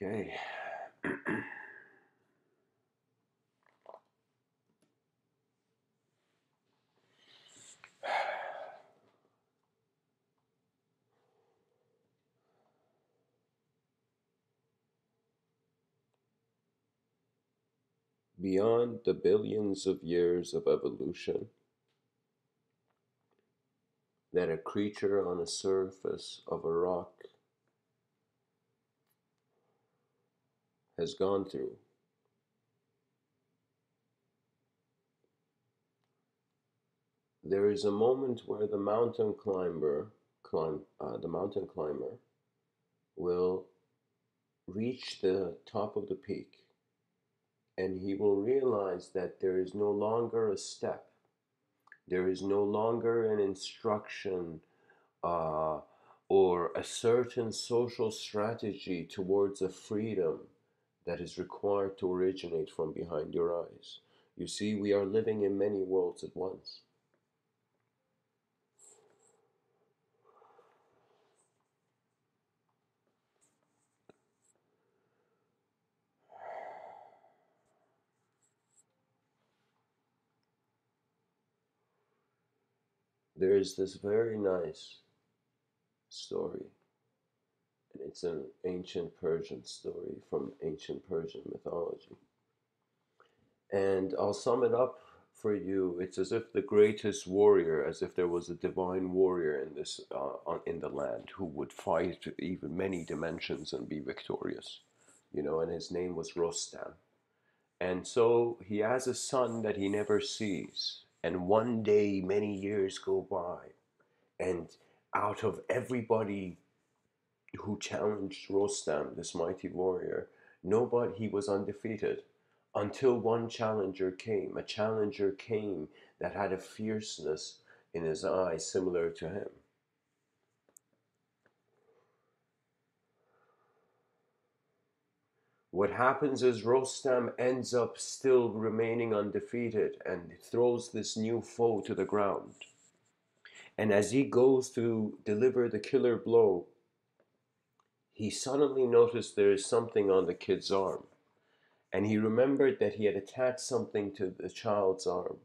Okay. Beyond the billions of years of evolution that a creature on the surface of a rock has gone through, there is a moment where the mountain climber will reach the top of the peak, and he will realize that there is no longer a step, there is no longer an instruction uh, or a certain social strategy towards a freedom that is required to originate from behind your eyes. You see, we are living in many worlds at once. There is this very nice story, and it's an ancient Persian story from ancient Persian mythology. And I'll sum it up for you. It's as if the greatest warrior, as if there was a divine warrior in this in the land who would fight even many dimensions and be victorious, and his name was Rostam. And so he has a son that he never sees. And one day, many years go by, and out of everybody who challenged Rostam, this mighty warrior, nobody, he was undefeated until one challenger came. A challenger came that had a fierceness in his eyes similar to him. What happens is Rostam ends up still remaining undefeated and throws this new foe to the ground. And as he goes to deliver the killer blow, he suddenly noticed there is something on the kid's arm. And he remembered that he had attached something to the child's arm.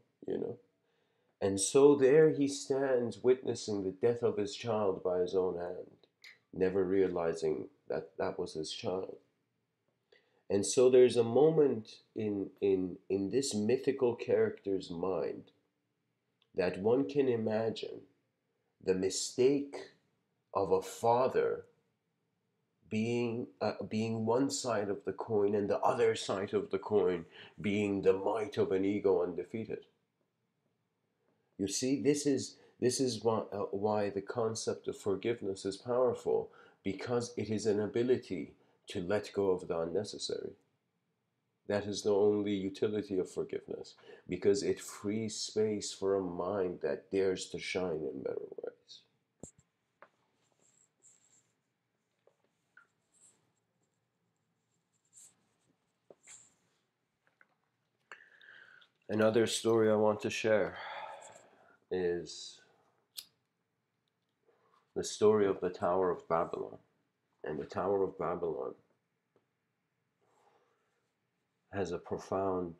And so there he stands witnessing the death of his child by his own hand, never realizing that that was his child. And so there's a moment in this mythical character's mind that one can imagine the mistake of a father being one side of the coin and the other side of the coin being the might of an ego undefeated. You see, this is why the concept of forgiveness is powerful, because it is an ability to let go of the unnecessary. That is the only utility of forgiveness, because it frees space for a mind that dares to shine in better ways. Another story I want to share is the story of the Tower of Babylon. And the Tower of Babylon has a profound,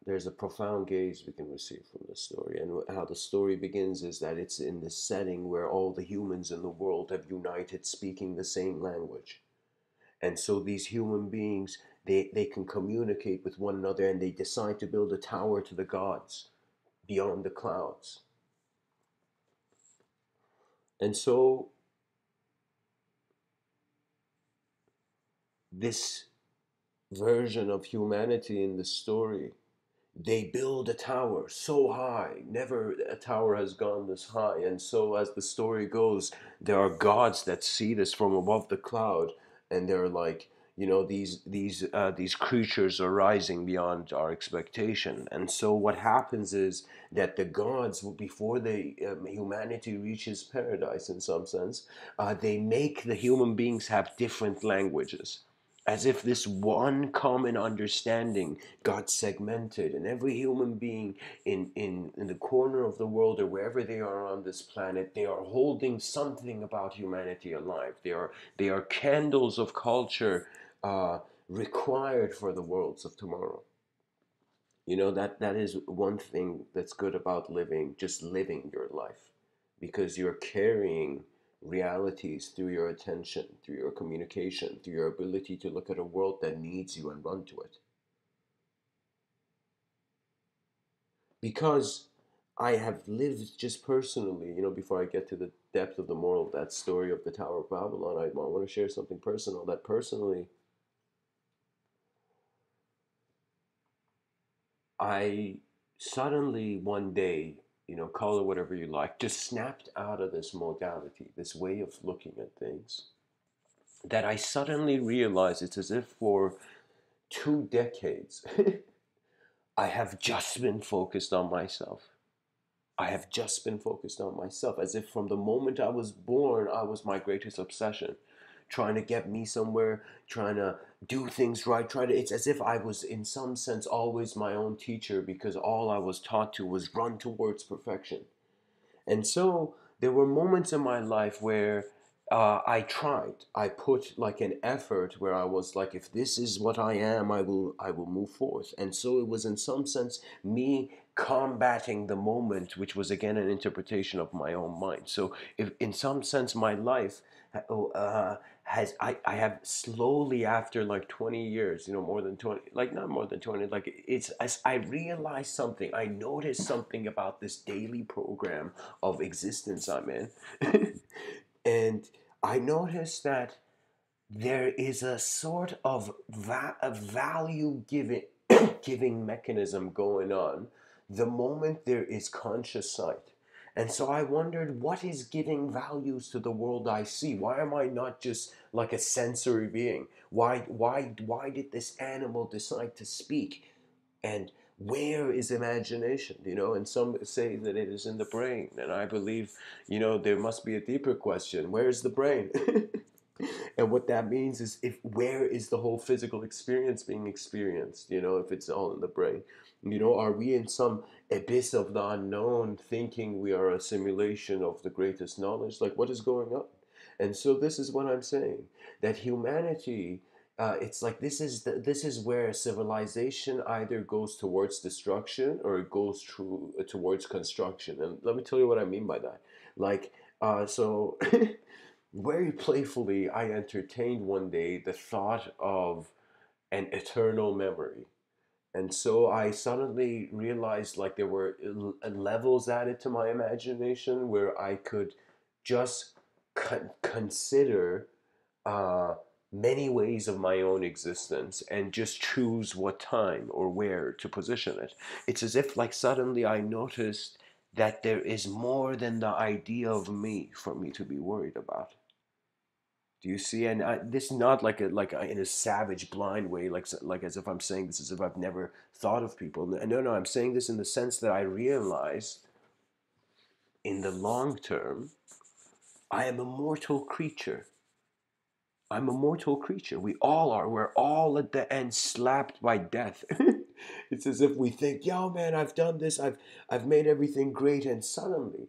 there's a profound gaze we can receive from the story. And how the story begins is that it's in the setting where all the humans in the world have united speaking the same language. And so these human beings, they can communicate with one another, and they decide to build a tower to the gods beyond the clouds. And so this version of humanity in the story, they build a tower so high. Never a tower has gone this high. And so as the story goes, there are gods that see this from above the cloud, and they're like, these creatures are rising beyond our expectation. And so what happens is that the gods, before humanity reaches paradise in some sense, they make the human beings have different languages, as if this one common understanding got segmented, and every human being in the corner of the world or wherever they are on this planet, they are holding something about humanity alive. They are candles of culture required for the worlds of tomorrow. You know, that is one thing that's good about living, just living your life, because you're carrying realities through your attention, through your communication, through your ability to look at a world that needs you and run to it. Because I have lived just personally, you know, before I get to the depth of the moral of that story of the Tower of Babylon, I want to share something personal. That personally, I suddenly one day, you know, call it whatever you like, just snapped out of this modality, this way of looking at things, that I suddenly realized it's as if for 2 decades I have just been focused on myself. I have just been focused on myself, as if from the moment I was born, I was my greatest obsession. Trying to get me somewhere, trying to do things right, it's as if I was, in some sense, always my own teacher because all I was taught to was run towards perfection. And so there were moments in my life where I tried. I put like an effort where I was like, if this is what I am, I will move forth. And so it was in some sense me combating the moment, which was again an interpretation of my own mind. So if in some sense my life has I have slowly after like 20 years, you know, more than 20, like not more than 20, like it's as I realized something, I noticed something about this daily program of existence I'm in. And I noticed that there is a sort of a value giving giving mechanism going on the moment there is conscious sight. And so I wondered, what is giving values to the world I see? Why am I not just like a sensory being? Why did this animal decide to speak? And where is imagination? You know, and some say that it is in the brain, and I believe, you know, there must be a deeper question: where is the brain? And what that means is, if where is the whole physical experience being experienced, you know, if it's all in the brain? You know, are we in some abyss of the unknown thinking we are a simulation of the greatest knowledge? Like, what is going on? And so this is what I'm saying, that humanity, it's like this is where civilization either goes towards destruction or it goes towards construction. And let me tell you what I mean by that. Like, so very playfully, I entertained one day the thought of an eternal memory. And so I suddenly realized like there were levels added to my imagination where I could just consider uh, many ways of my own existence and just choose what time or where to position it. It's as if like suddenly I noticed that there is more than the idea of me for me to be worried about. Do you see? And this is not like in a savage, blind way, like as if I'm saying this as if I've never thought of people. No, no, I'm saying this in the sense that I realize, in the long term, I am a mortal creature. I'm a mortal creature. We all are. We're all at the end slapped by death. It's as if we think, "Yo, man, I've done this. I've made everything great," and suddenly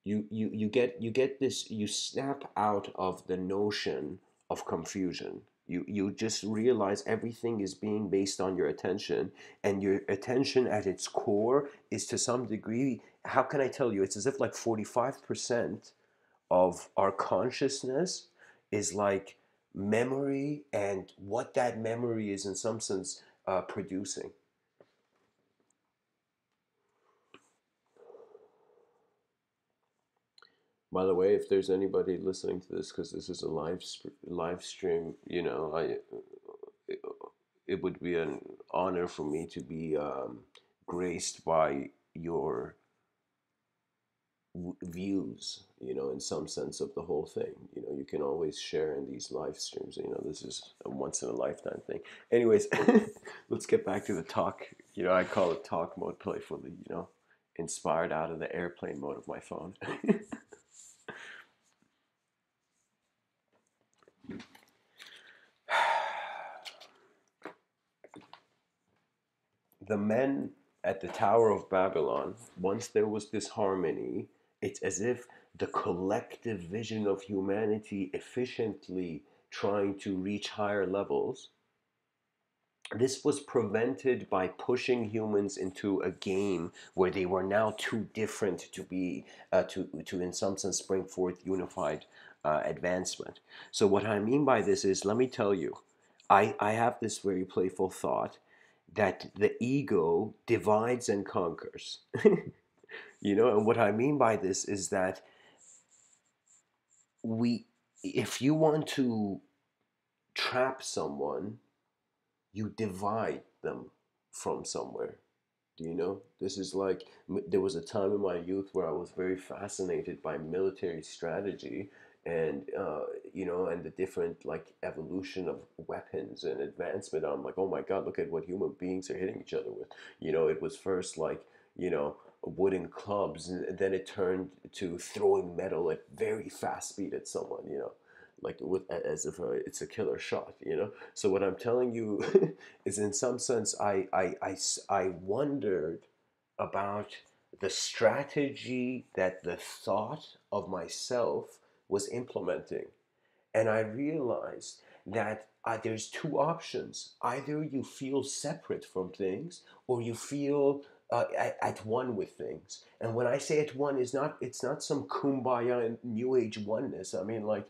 you get this, you snap out of the notion of confusion. You just realize everything is being based on your attention, and your attention at its core is to some degree, how can I tell you, it's as if like 45% of our consciousness is like memory, and what that memory is in some sense producing. By the way, if there's anybody listening to this, because this is a live stream, you know, it, it would be an honor for me to be graced by your views, you know, in some sense of the whole thing. You know, you can always share in these live streams. You know, this is a once in a lifetime thing. Anyways, let's get back to the talk. You know, I call it talk mode playfully, you know, inspired out of the airplane mode of my phone. The men at the Tower of Babylon, once there was this harmony, It's as if the collective vision of humanity efficiently trying to reach higher levels, this was prevented by pushing humans into a game where they were now too different to be to in some sense bring forth unified advancement. So what I mean by this is, let me tell you, I have this very playful thought that the ego divides and conquers. And what I mean by this is that we if you want to trap someone, you divide them from somewhere. Do you know? This is like, there was a time in my youth where I was very fascinated by military strategy and, and the different like evolution of weapons and advancement. I'm like, oh my God, look at what human beings are hitting each other with. It was first like, wooden clubs, and then it turned to throwing metal at very fast speed at someone. Like with as if it's a killer shot. So what I'm telling you is, in some sense, I wondered about the strategy that the thought of myself was implementing. And I realized that there's two options. Either you feel separate from things, or you feel at one with things. And when I say at one, it's not some kumbaya and new age oneness. I mean, like,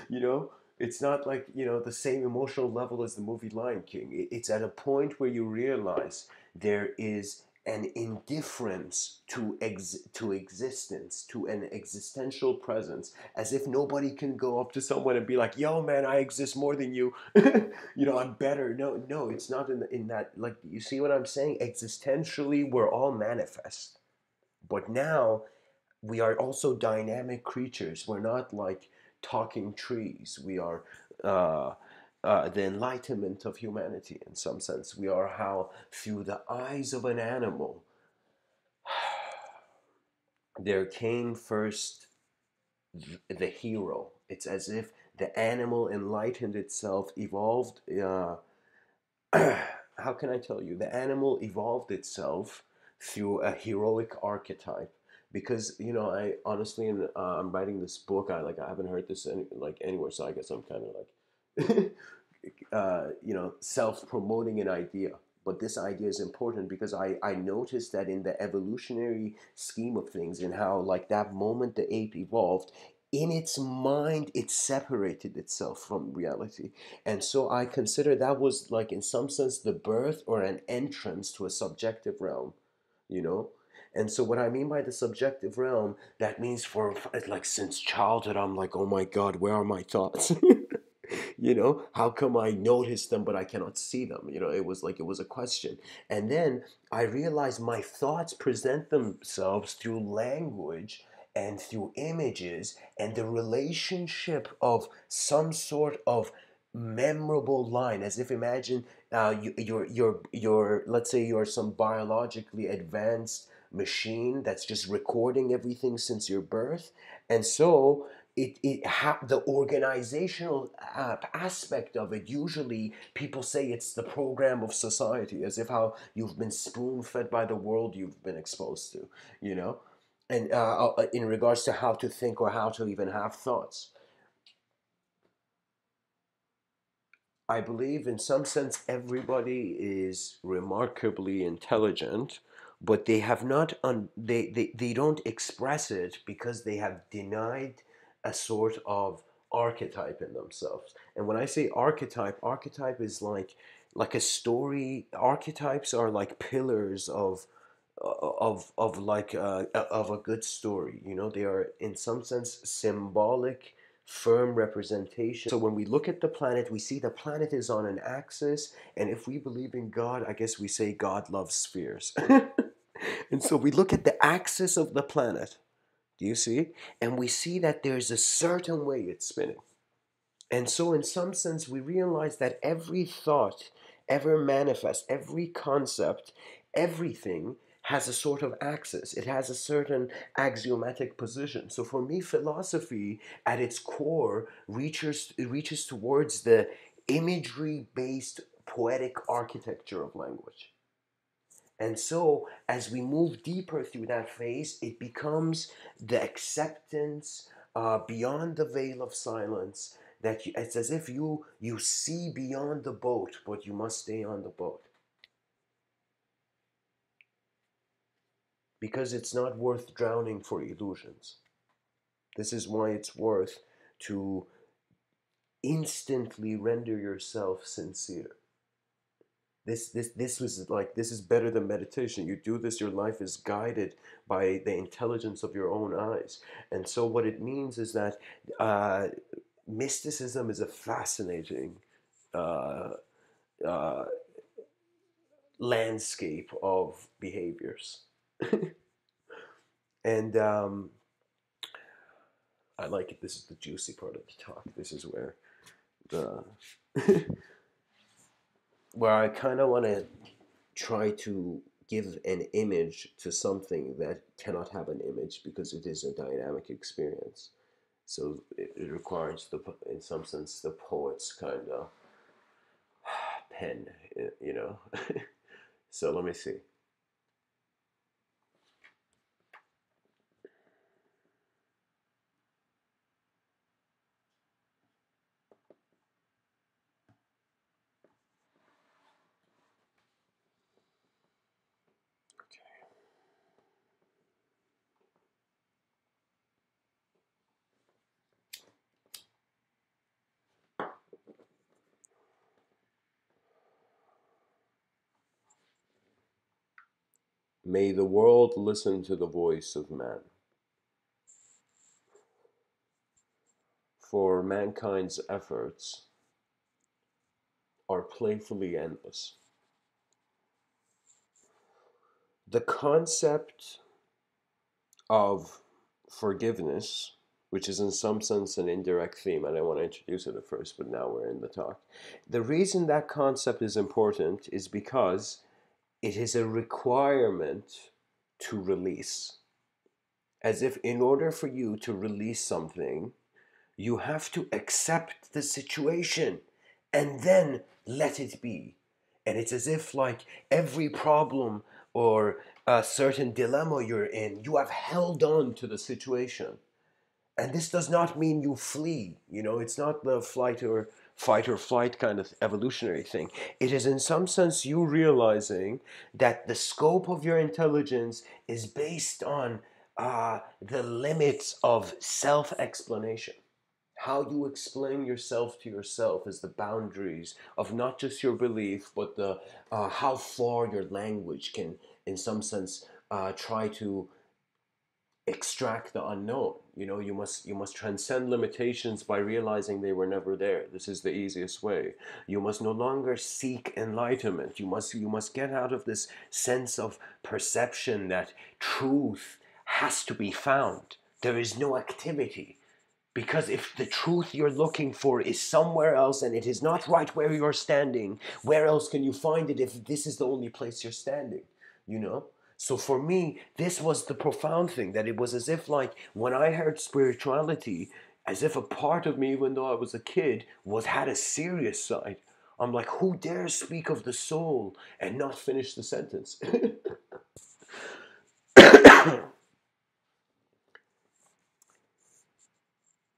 you know, it's not like, the same emotional level as the movie Lion King. It's at a point where you realize there is an indifference to existence, to an existential presence, as if nobody can go up to someone and be like, "Yo, man, I exist more than you. I'm better." No, no, it's not in that. Like, you see what I'm saying? Existentially, we're all manifest, but now we are also dynamic creatures. We're not like talking trees. We are. The enlightenment of humanity, in some sense. We are how, through the eyes of an animal, there came first the hero. It's as if the animal enlightened itself, evolved. How can I tell you? The animal evolved itself through a heroic archetype. Because I honestly, I'm writing this book. I haven't heard this anywhere, so I guess I'm kind of like self-promoting an idea. But this idea is important because I noticed that in the evolutionary scheme of things, and how like that moment the ape evolved, in its mind it separated itself from reality. And so I consider that was like, in some sense, the birth or an entrance to a subjective realm, you know. And so what I mean by the subjective realm, that means, for like, since childhood, I'm like, oh my God, where are my thoughts? How come I notice them but I cannot see them? It was like, it was a question. And then I realized my thoughts present themselves through language and through images, and the relationship of some sort of memorable line, as if, imagine, you're let's say you're some biologically advanced machine that's just recording everything since your birth. And so the organizational aspect of it, usually people say it's the program of society, as if how you've been spoon fed by the world you've been exposed to, you know and in regards to how to think or how to even have thoughts. I believe, in some sense, everybody is remarkably intelligent, but they have not they don't express it because they have denied a sort of archetype in themselves. And when I say archetype is like a story. Archetypes are like pillars of a good story. They are, in some sense, symbolic, firm representation. So when we look at the planet, we see the planet is on an axis, and if we believe in God, I guess we say God loves spheres. And so we look at the axis of the planet, do you see? And we see that there's a certain way it's spinning. And so, in some sense, we realize that every thought ever manifest, every concept, everything has a sort of axis. It has a certain axiomatic position. So, for me, philosophy at its core reaches towards the imagery based poetic architecture of language. And so, as we move deeper through that phase, it becomes the acceptance beyond the veil of silence. That it's as if you see beyond the boat, but you must stay on the boat because it's not worth drowning for illusions. This is why it's worth to instantly render yourself sincere. This is better than meditation. You do this, your life is guided by the intelligence of your own eyes. And so what it means is that mysticism is a fascinating uh, uh, landscape of behaviors. And I like it. This is the juicy part of the talk. This is where the where I kind of want to try to give an image to something that cannot have an image because it is a dynamic experience. So it requires in some sense, the poet's kind of pen, you know. So let me see. May the world listen to the voice of man, for mankind's efforts are playfully endless. The concept of forgiveness, which is in some sense an indirect theme, and I want to introduce it at first, but now we're in the talk. The reason that concept is important is because it is a requirement to release. As if in order for you to release something, you have to accept the situation and then let it be. And it's as if, like, every problem or a certain dilemma you're in, you have held on to the situation. And this does not mean you flee. You know, it's not the fight or flight kind of evolutionary thing. It is in some sense you realizing that the scope of your intelligence is based on the limits of self-explanation. How you explain yourself to yourself is the boundaries of not just your belief, but the how far your language can, in some sense, try to extract the unknown. You know, you must transcend limitations by realizing they were never there. This is the easiest way. You must no longer seek enlightenment. You must get out of this sense of perception that truth has to be found. There is no activity. Because if the truth you're looking for is somewhere else and it is not right where you're standing, where else can you find it if this is the only place you're standing? You know? So for me, this was the profound thing, that it was as if, like, when I heard spirituality, as if a part of me, even though I was a kid, had a serious side. I'm like, who dares speak of the soul and not finish the sentence?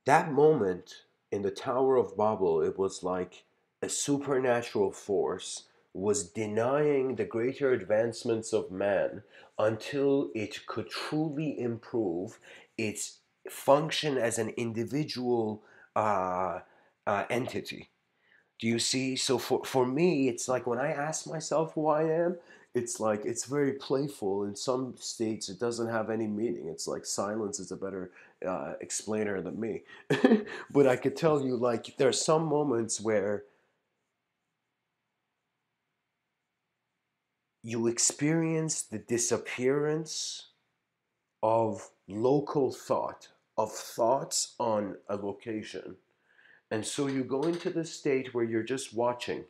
That moment in the Tower of Babel, it was like a supernatural force was denying the greater advancements of man until it could truly improve its function as an individual entity. Do you see? So for me, it's like when I ask myself who I am, it's like it's very playful. In some states, it doesn't have any meaning. It's like silence is a better explainer than me. But I could tell you, like, there are some moments where you experience the disappearance of local thought, of thoughts on a location. And so you go into this state where you're just watching.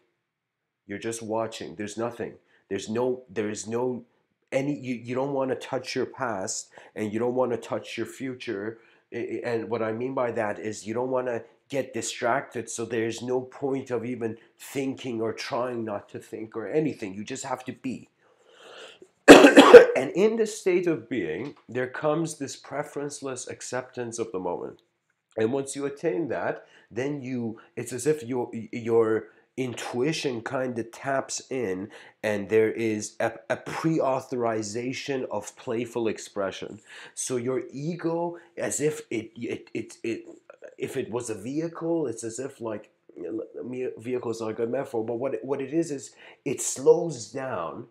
You're just watching. There's nothing. There is no any you don't want to touch your past and you don't want to touch your future. And what I mean by that is you don't want to get distracted, so there's no point of even thinking or trying not to think or anything. You just have to be. And in this state of being, there comes this preferenceless acceptance of the moment. And once you attain that, then it's as if your intuition kind of taps in, and there is a pre-authorization of playful expression. So your ego, as if it if it was a vehicle, it's as if like, vehicle is not a good metaphor, but what it is it slows down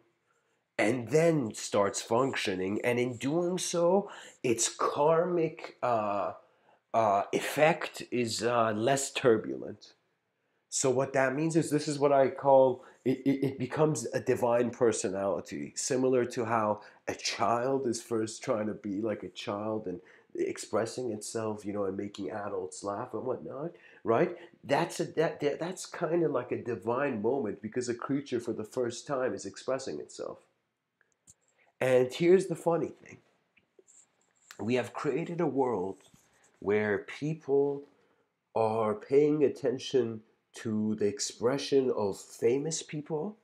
and then starts functioning, and in doing so, its karmic effect is less turbulent. So what that means is, this is what I call it becomes a divine personality, similar to how a child is first trying to be like a child and expressing itself, and making adults laugh and whatnot, right? That's kind of like a divine moment, because a creature for the first time is expressing itself. And here's the funny thing: we have created a world where people are paying attention to the expression of famous people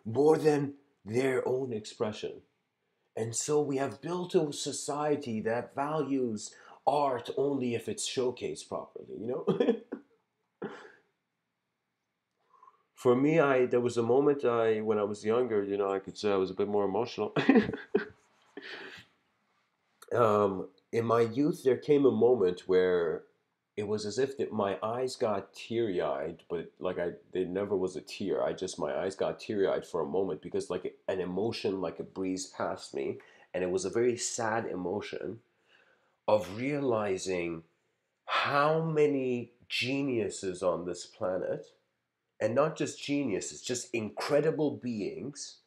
more than their own expression. And so we have built a society that values art only if it's showcased properly. For me, there was a moment when I was younger, I could say I was a bit more emotional. In my youth, there came a moment where it was as if that my eyes got teary-eyed, but like there never was a tear. My eyes got teary-eyed for a moment, because like an emotion, like a breeze past me, and it was a very sad emotion of realizing how many geniuses on this planet, and not just geniuses, just incredible beings,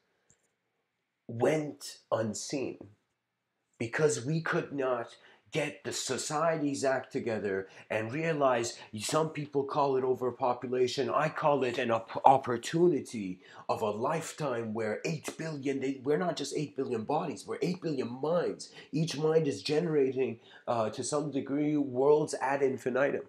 went unseen, because we could not get the society's act together and realize, some people call it overpopulation, I call it an opportunity of a lifetime, where 8 billion, we're not just 8 billion bodies, we're 8 billion minds. Each mind is generating, to some degree, worlds ad infinitum.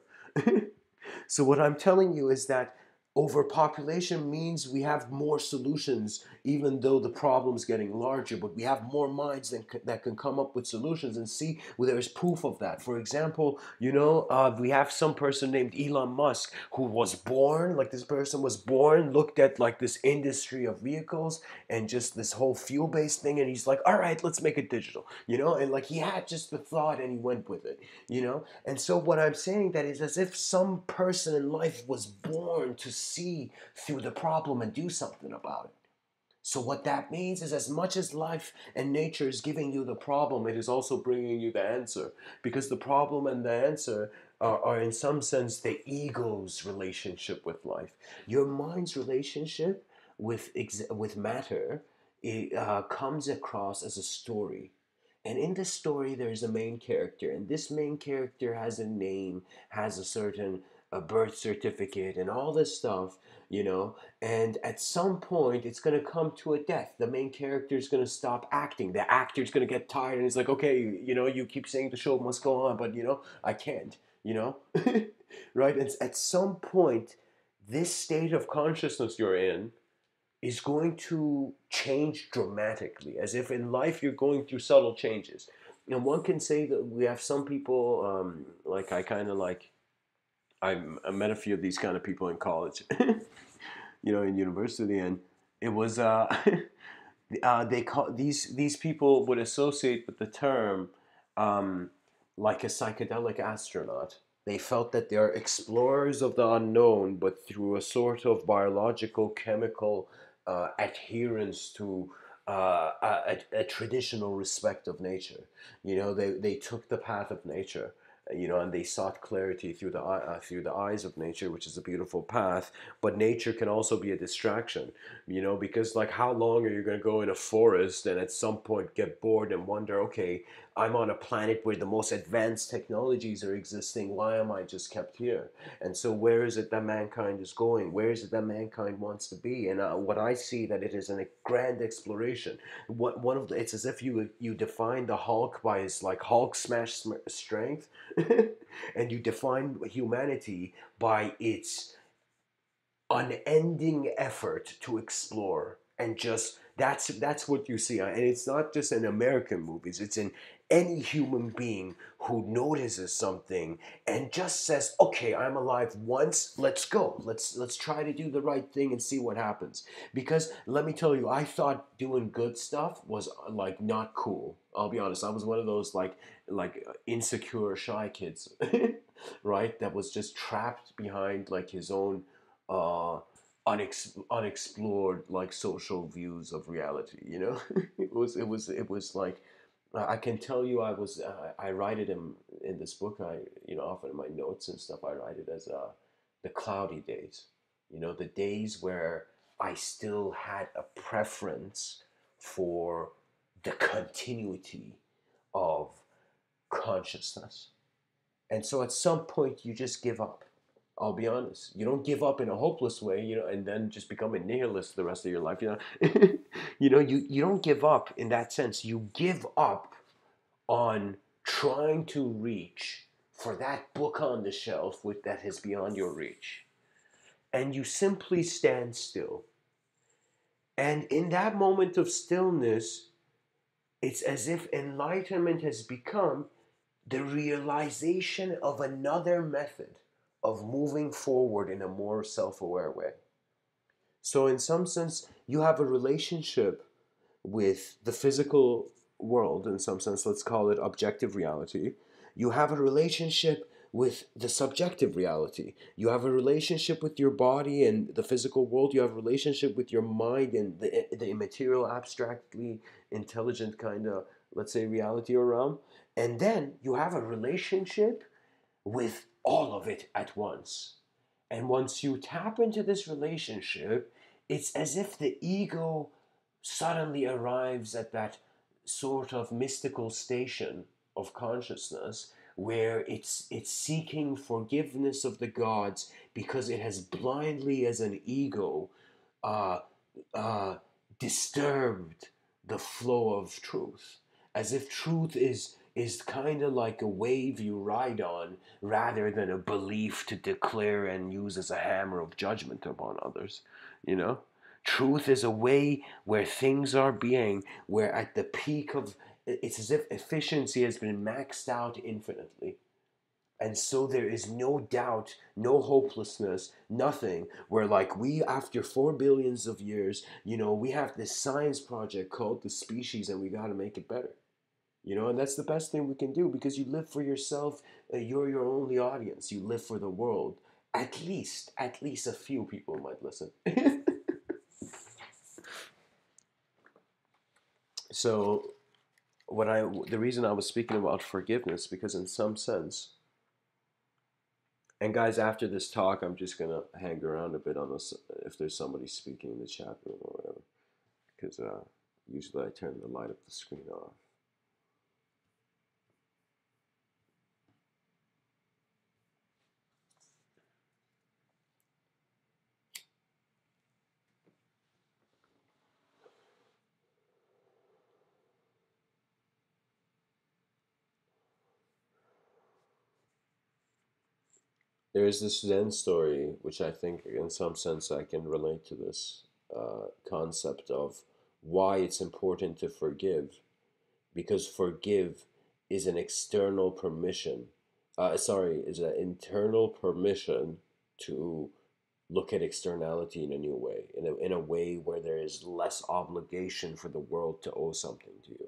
So what I'm telling you is that overpopulation means we have more solutions, even though the problem's getting larger, but we have more minds that can come up with solutions, and see, well, there's proof of that. For example, we have some person named Elon Musk, who was born, like this person was born, looked at like this industry of vehicles and just this whole fuel-based thing, and he's like, all right, let's make it digital, and like he had just the thought and he went with it. And so what I'm saying, that is as if some person in life was born to see through the problem and do something about it. So what that means is, as much as life and nature is giving you the problem, it is also bringing you the answer, because the problem and the answer are in some sense the ego's relationship with life. Your mind's relationship with matter, comes across as a story. And in this story, there's a main character, and this main character has a name, has a certain birth certificate, and all this stuff. And at some point, it's going to come to a death. The main character is going to stop acting. The actor's going to get tired, and he's like, okay, you keep saying the show must go on, but I can't. Right? And at some point, this state of consciousness you're in is going to change dramatically, as if in life you're going through subtle changes. And one can say that we have some people, like I met a few of these kind of people in college, in university, and it was they call these people would associate with the term, um, like a psychedelic astronaut. They felt that they are explorers of the unknown, but through a sort of biological, chemical adherence to a traditional respect of nature. They took the path of nature. And they sought clarity through the eyes of nature, which is a beautiful path. But nature can also be a distraction, because like, how long are you going to go in a forest and at some point get bored and wonder, okay, I'm on a planet where the most advanced technologies are existing. Why am I just kept here? And so, where is it that mankind is going? Where is it that mankind wants to be? And what I see, that it is a grand exploration. It's as if you define the Hulk by his like Hulk smash strength, and you define humanity by its unending effort to explore, and just That's what you see, and it's not just in American movies. It's in any human being who notices something and just says, "Okay, I'm alive once. Let's go. Let's try to do the right thing and see what happens." Because let me tell you, I thought doing good stuff was like not cool. I'll be honest. I was one of those like insecure, shy kids, right? That was just trapped behind like his own. Uh, unexplored like social views of reality, you know. It was like I can tell you I write it in this book. I, you know, often in my notes and stuff I write it as the cloudy days, you know, the days where I still had a preference for the continuity of consciousness. And so at some point you just give up. I'll be honest. You don't give up in a hopeless way, you know, and then just become a nihilist the rest of your life, you know. You don't give up in that sense. You give up on trying to reach for that book on the shelf with that is beyond your reach. And you simply stand still. And in that moment of stillness, it's as if enlightenment has become the realization of another method of moving forward in a more self aware way. So, in some sense, you have a relationship with the physical world, in some sense, let's call it objective reality. You have a relationship with the subjective reality. You have a relationship with your body and the physical world. You have a relationship with your mind and the immaterial, abstractly intelligent kind of, let's say, reality or realm. And then you have a relationship with all of it at once. And once you tap into this relationship, it's as if the ego suddenly arrives at that sort of mystical station of consciousness where it's seeking forgiveness of the gods because it has blindly as an ego uh, uh, disturbed the flow of truth, as if truth is kind of like a wave you ride on rather than a belief to declare and use as a hammer of judgment upon others, you know. Truth is a way where things are being, where at the peak of, it's as if efficiency has been maxed out infinitely. And so there is no doubt, no hopelessness, nothing. Where, like, we, after 4 billions of years, you know, we have this science project called the species and we got to make it better. You know, and that's the best thing we can do because you live for yourself. You're your only audience. You live for the world. At least a few people might listen. So, the reason I was speaking about forgiveness, because in some sense, and guys, after this talk, I'm just gonna hang around a bit on this if there's somebody speaking in the chat room or whatever, because usually I turn the light of the screen off. There is this Zen story, which I think, in some sense, I can relate to this concept of why it's important to forgive, because forgive is an external permission. Is an internal permission to look at externality in a new way, in a way where there is less obligation for the world to owe something to you.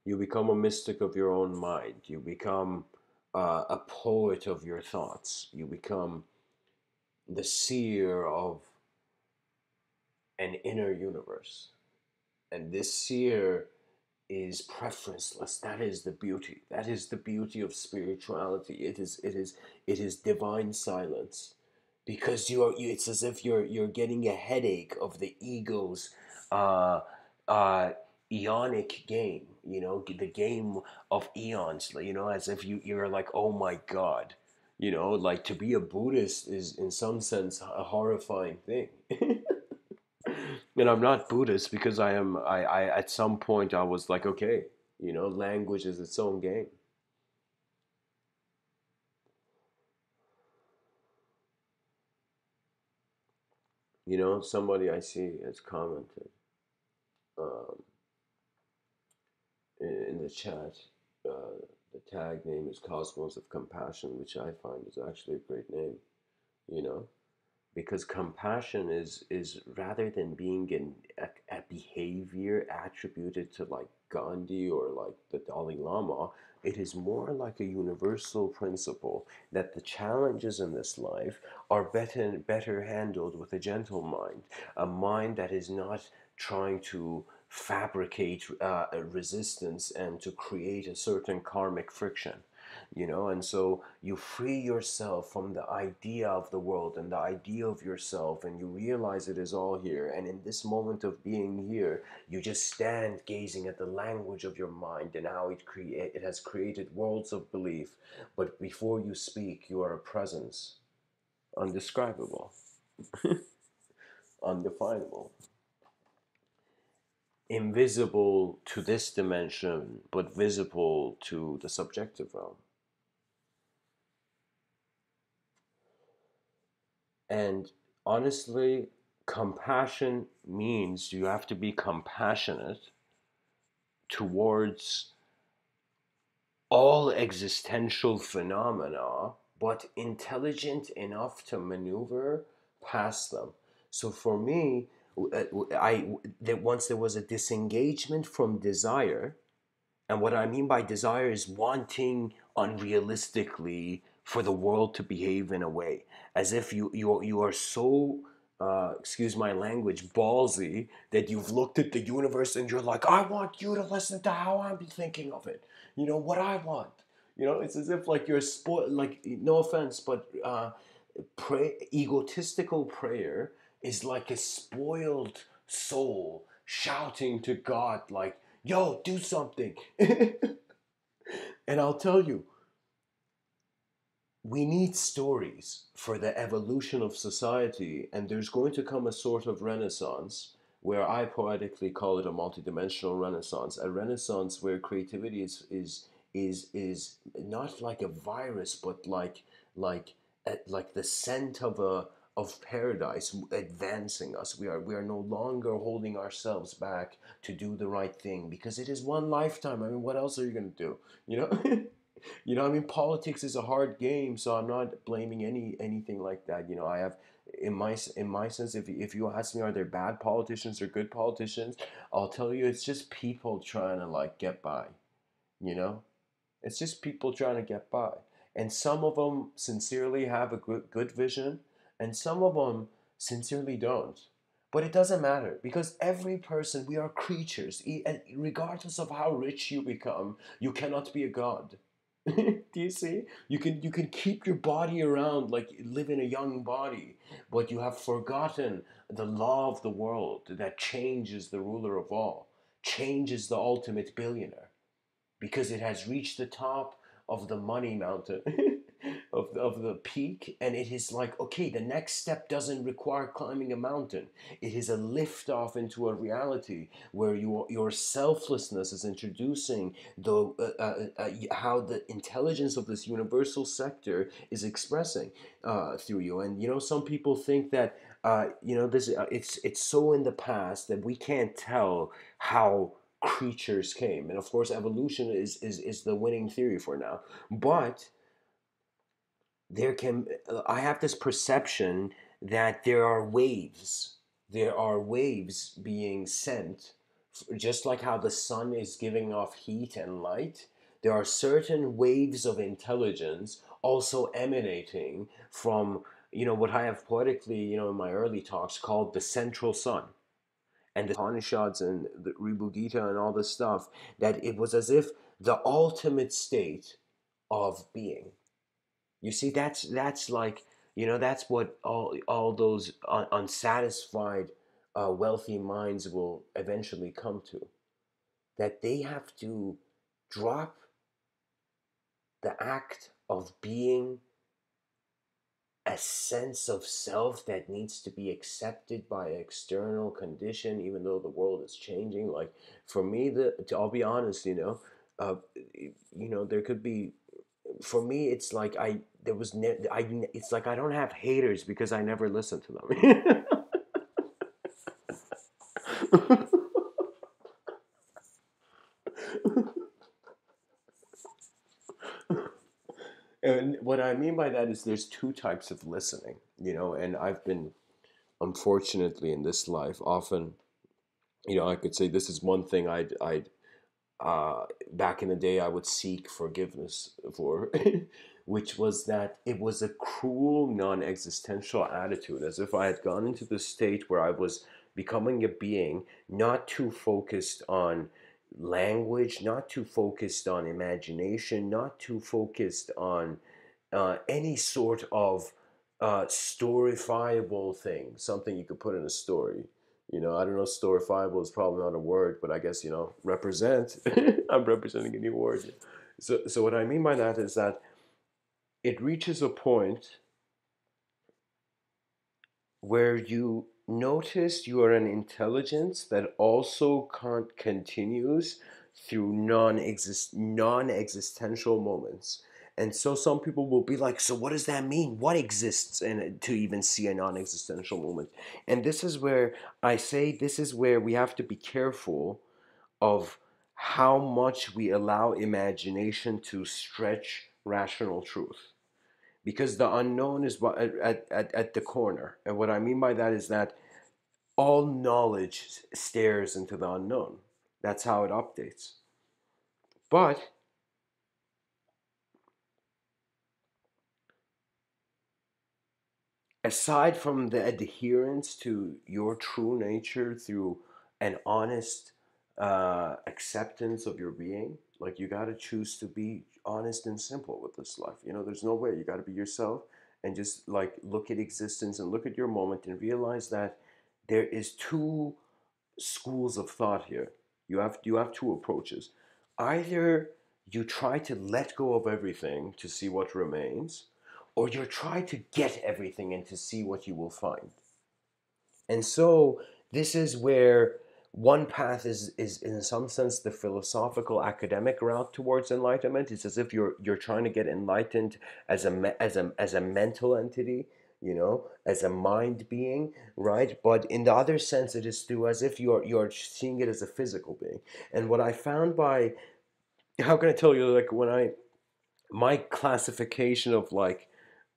You become a mystic of your own mind. You become a poet of your thoughts. You become the seer of an inner universe. And this seer is preferenceless. That is the beauty. That is the beauty of spirituality. It is divine silence. Because it's as if you're getting a headache of the ego's uh, uh, eonic game, you know, the game of eons, you know, as if you're like, oh my god, you know, like to be a Buddhist is in some sense a horrifying thing. And I'm not Buddhist because I at some point I was like, okay, you know, language is its own game. You know, somebody I see has commented um, in the chat. The tag name is Cosmos of Compassion, which I find is actually a great name. You know, because compassion is rather than being a behavior attributed to like Gandhi or like the Dalai Lama, it is more like a universal principle that the challenges in this life are better handled with a gentle mind, a mind that is not trying to fabricate a resistance and to create a certain karmic friction, you know. And so you free yourself from the idea of the world and the idea of yourself, and you realize it is all here, and in this moment of being here you just stand gazing at the language of your mind and how it has created worlds of belief. But before you speak, you are a presence, undescribable, undefinable, invisible to this dimension but visible to the subjective realm. And honestly, compassion means you have to be compassionate towards all existential phenomena, but intelligent enough to maneuver past them. So for me, that once there was a disengagement from desire, and what I mean by desire is wanting unrealistically for the world to behave in a way, as if you are so excuse my language, ballsy, that you've looked at the universe and you're like, I want you to listen to how I'm thinking of it. You know what I want. You know, it's as if like you're spoiled. Like, no offense, but egotistical prayer is like a spoiled soul shouting to God, like, yo, do something. And I'll tell you, we need stories for the evolution of society, and there's going to come a sort of renaissance where I poetically call it a multidimensional renaissance, a renaissance where creativity is not like a virus, but like the scent of a of paradise advancing us. We are no longer holding ourselves back to do the right thing because it is one lifetime. I mean, what else are you gonna do? You know. You know, I mean, politics is a hard game, so I'm not blaming anything like that. You know, I have in my sense, if you ask me, are there bad politicians or good politicians? I'll tell you, it's just people trying to like get by. You know, it's just people trying to get by, and some of them sincerely have a good vision, and some of them sincerely don't. But it doesn't matter because every person, we are creatures, and regardless of how rich you become, you cannot be a god. Do you see? You can keep your body around like live in a young body, but you have forgotten the law of the world that change is the ruler of all. Change is the ultimate billionaire because it has reached the top of the money mountain of the peak, and it is like, okay, the next step doesn't require climbing a mountain. It is a lift off into a reality where your selflessness is introducing the how the intelligence of this universal sector is expressing through you. And you know, some people think that you know, this it's so in the past that we can't tell how creatures came. And of course evolution is the winning theory for now. But there can I have this perception that there are waves being sent, just like how the sun is giving off heat and light. There are certain waves of intelligence also emanating from, you know, what I have poetically, you know, in my early talks called the central sun, and the Upanishads and the Ribhu Gita and all this stuff, that it was as if the ultimate state of being. You see, that's like, you know, that's what all those unsatisfied wealthy minds will eventually come to. That they have to drop the act of being a sense of self that needs to be accepted by external condition, even though the world is changing. Like for me, I'll be honest, you know, there could be, for me, it's like I there was I it's like I don't have haters because I never listen to them. And what I mean by that is there's two types of listening, and I've been, unfortunately, in this life, often, I could say this is one thing back in the day I would seek forgiveness for, which was that it was a cruel, non-existential attitude, as if I had gone into the state where I was becoming a being not too focused on language, not too focused on imagination, not too focused on any sort of storyfiable thing, something you could put in a story. I don't know, storyfiable is probably not a word, but I guess, represent. I'm representing a new word. So what I mean by that is that it reaches a point where you notice you are an intelligence that also continues through non-existential moments. And so some people will be like, so what does that mean? What exists in to even see a non-existential moment? And this is where I say this is where we have to be careful of how much we allow imagination to stretch rational truth, because the unknown is at the corner. And what I mean by that is that all knowledge stares into the unknown. That's how it updates. But aside from the adherence to your true nature through an honest acceptance of your being, like, you got to choose to be honest and simple with this life. There's no way. You got to be yourself and just like look at existence and look at your moment and realize that there is two schools of thought here. You have two approaches. Either you try to let go of everything to see what remains, or you try to get everything and to see what you will find. And so this is where one path is in some sense the philosophical academic route towards enlightenment. It's as if you're trying to get enlightened as a mental entity, as a mind being, right? But in the other sense, it is through as if you're seeing it as a physical being. And what I found by, how can I tell you, like, my classification of like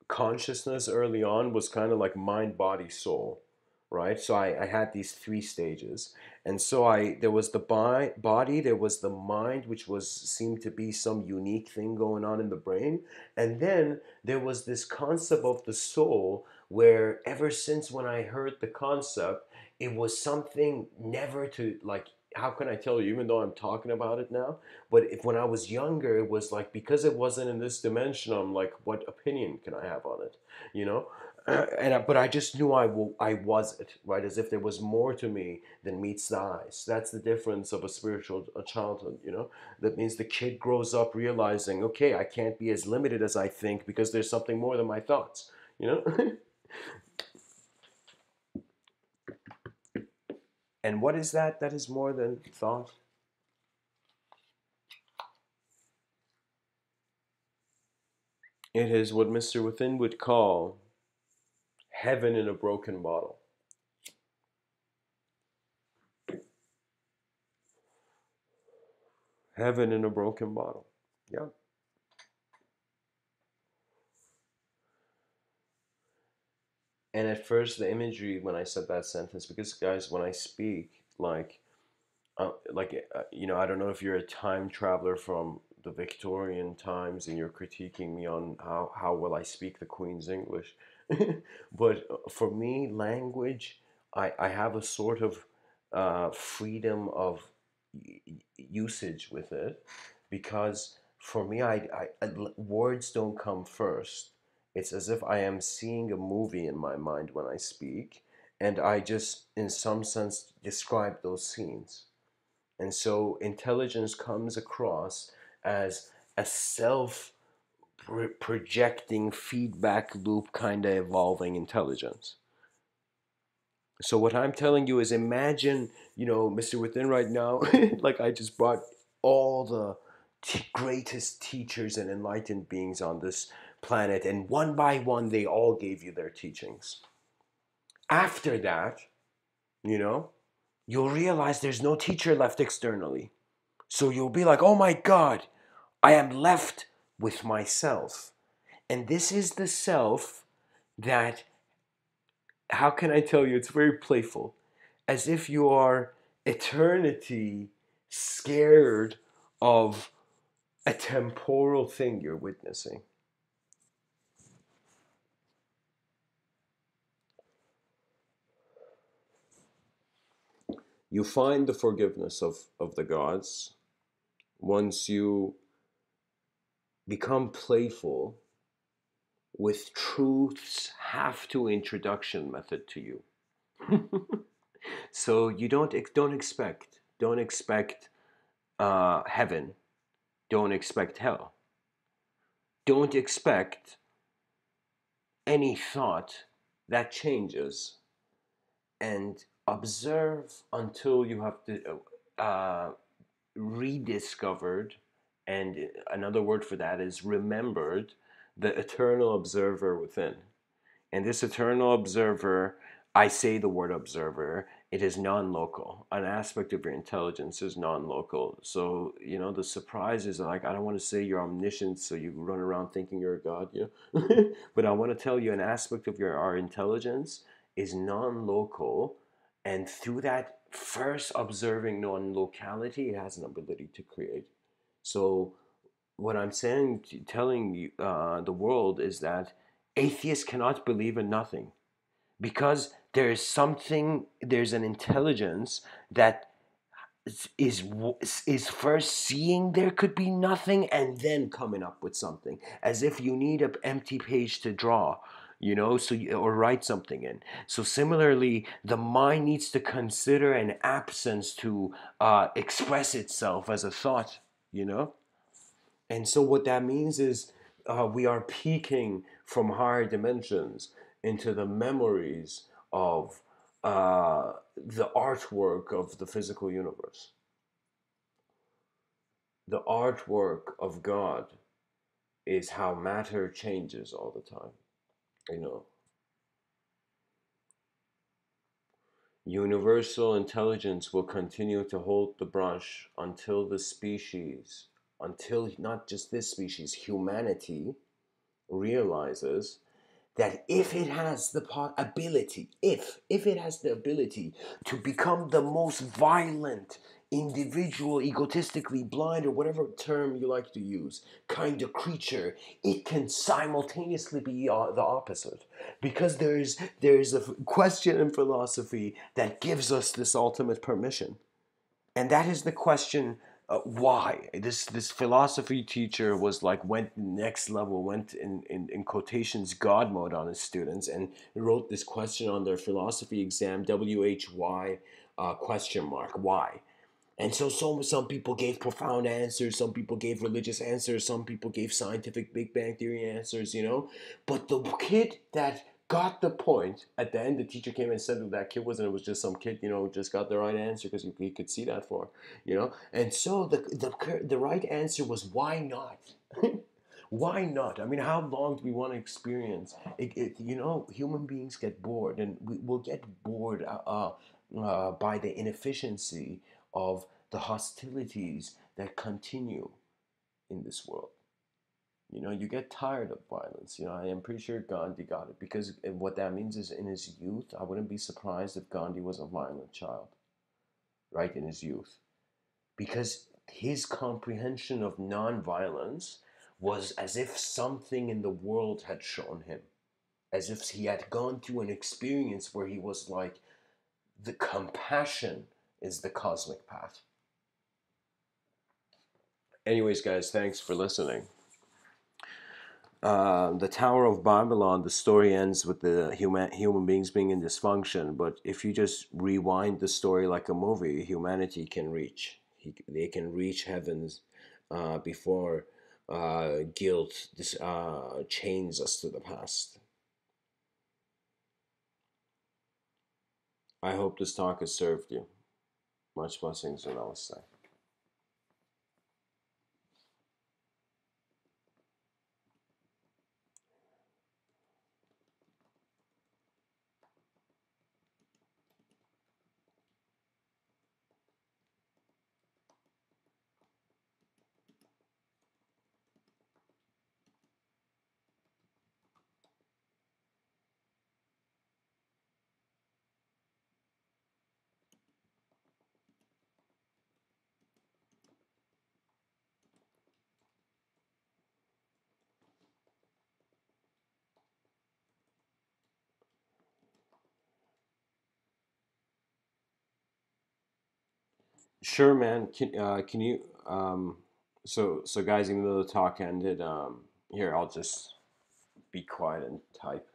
consciousness early on was kind of like mind, body, soul, right? So I had these three stages. And so there was the body, there was the mind, which was seemed to be some unique thing going on in the brain. And then there was this concept of the soul, where ever since when I heard the concept, it was something never to like, how can I tell you, even though I'm talking about it now, but if when I was younger, it was like, because it wasn't in this dimension, I'm like, what opinion can I have on it? You know? But I just knew I was it, right? As if there was more to me than meets the eyes. That's the difference of a spiritual childhood, That means the kid grows up realizing, okay, I can't be as limited as I think because there's something more than my thoughts, And what is that? That is more than thought. It is what Mr. Within would call heaven in a broken bottle. Heaven in a broken bottle. Yeah. And at first, the imagery when I said that sentence, because guys, when I speak, I don't know if you're a time traveler from the Victorian times and you're critiquing me on how well I speak the Queen's English, but for me, language, I have a sort of freedom of usage with it, because for me, words don't come first. It's as if I am seeing a movie in my mind when I speak, and I just, in some sense, describe those scenes. And so intelligence comes across as a self projecting feedback loop kind of evolving intelligence. So what I'm telling you is, imagine, Mr. Within right now, like, I just brought all the greatest teachers and enlightened beings on this planet, and one by one, they all gave you their teachings. After that, you know, you'll realize there's no teacher left externally. So you'll be like, oh my God, I am left with myself. And this is the self that, how can I tell you, it's very playful. As if you are eternity scared of a temporal thing you're witnessing. You find the forgiveness of the gods once you become playful with truth's have to introduction method to you. So you don't expect heaven, don't expect hell, don't expect any thought that changes, and observe until you have rediscovered, and another word for that is remembered, the eternal observer within. And this eternal observer, I say the word observer, it is non-local. An aspect of your intelligence is non-local. So, the surprise is like, I don't want to say you're omniscient, so you run around thinking you're a god, but I want to tell you an aspect of our intelligence is non-local, and through that first observing non-locality, it has an ability to create. So what I'm saying, telling you, the world, is that atheists cannot believe in nothing, because there's an intelligence that is is first seeing there could be nothing and then coming up with something, as if you need an empty page to draw, or write something in. So similarly, the mind needs to consider an absence to express itself as a thought, you know and so what that means is, we are peeking from higher dimensions into the memories of the artwork of the physical universe. The artwork of God is how matter changes all the time. You know, Universal intelligence will continue to hold the brush until not just this species, humanity realizes that if it has the ability, if it has the ability to become the most violent individual, egotistically blind, or whatever term you like to use, kind of creature, it can simultaneously be the opposite, because there's a question in philosophy that gives us this ultimate permission. And that is the question, why this philosophy teacher was like, went next level, went in quotations god mode on his students, and wrote this question on their philosophy exam, why, question mark, why. And so some people gave profound answers, some people gave religious answers, some people gave scientific Big Bang Theory answers, But the kid that got the point, at the end, the teacher came and said who that kid was, and it was just some kid, just got the right answer, because he could see that for. And so the right answer was, why not? Why not? I mean, how long do we want to experience it? Human beings get bored, and we will get bored by the inefficiency of the hostilities that continue in this world. You get tired of violence. I am pretty sure Gandhi got it, because what that means is, in his youth, I wouldn't be surprised if Gandhi was a violent child, right, in his youth, because his comprehension of non-violence was as if something in the world had shown him, as if he had gone through an experience where he was like, the compassion is the cosmic path. Anyways, guys, thanks for listening. The Tower of Babylon, the story ends with the human beings being in dysfunction. But if you just rewind the story like a movie, humanity can reach. They can reach heavens before guilt chains us to the past. I hope this talk has served you. Much blessings and namaste. Sure, man. Can you so guys, even though the talk ended, here I'll just be quiet and type.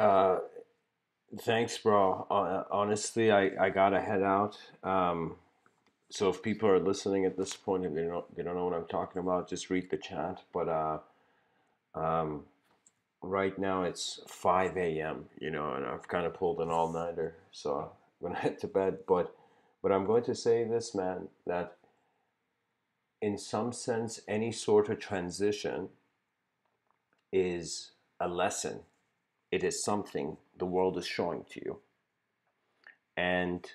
Uh, Thanks, bro. Honestly, I gotta head out. So if people are listening at this point and they don't know what I'm talking about, just read the chat. But um, right now it's 5 a.m. And I've kind of pulled an all-nighter, so I'm gonna head to bed. But I'm going to say this, man, that in some sense, any sort of transition is a lesson. It is something the world is showing to you, and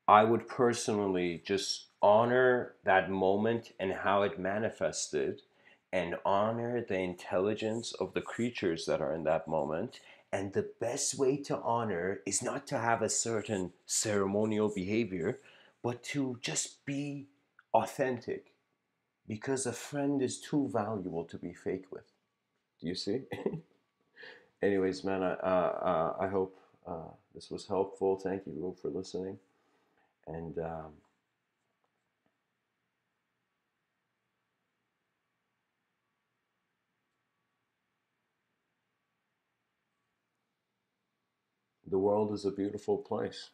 I would personally just honor that moment and how it manifested and honor the intelligence of the creatures that are in that moment. And the best way to honor is not to have a certain ceremonial behavior, but to just be authentic because a friend is too valuable to be fake with. Do you see? Anyways, man, I hope this was helpful. Thank you for listening. And the world is a beautiful place.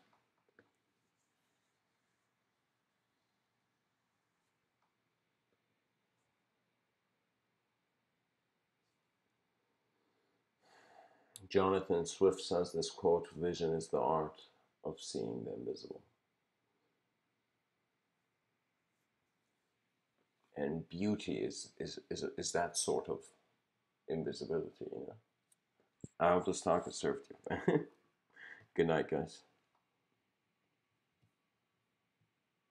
Jonathan Swift says this quote: "Vision is the art of seeing the invisible." And beauty is that sort of invisibility. I hope this talk has served you. Good night, guys.